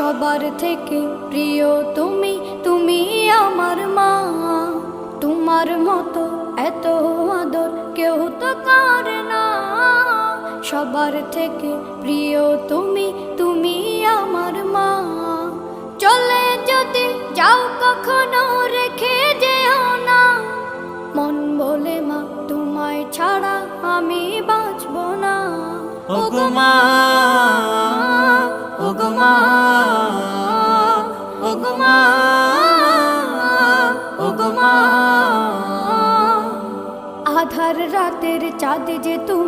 সবার থেকে প্রিয় তুমি, তুমি আমার মা। তোমার মতো এত আদর কেউ তো করে না। সবার থেকে প্রিয় তুমি, তুমি আমার মা। চলে যদি যাও কখনো রেখে যেও না, মন বলে মা তোমায় ছাড়া আমি বাঁচব না। ওগো মা, ওগো মা, ওগো মা, ওগো মা। আধার রাতের চাঁদ যে তুমি,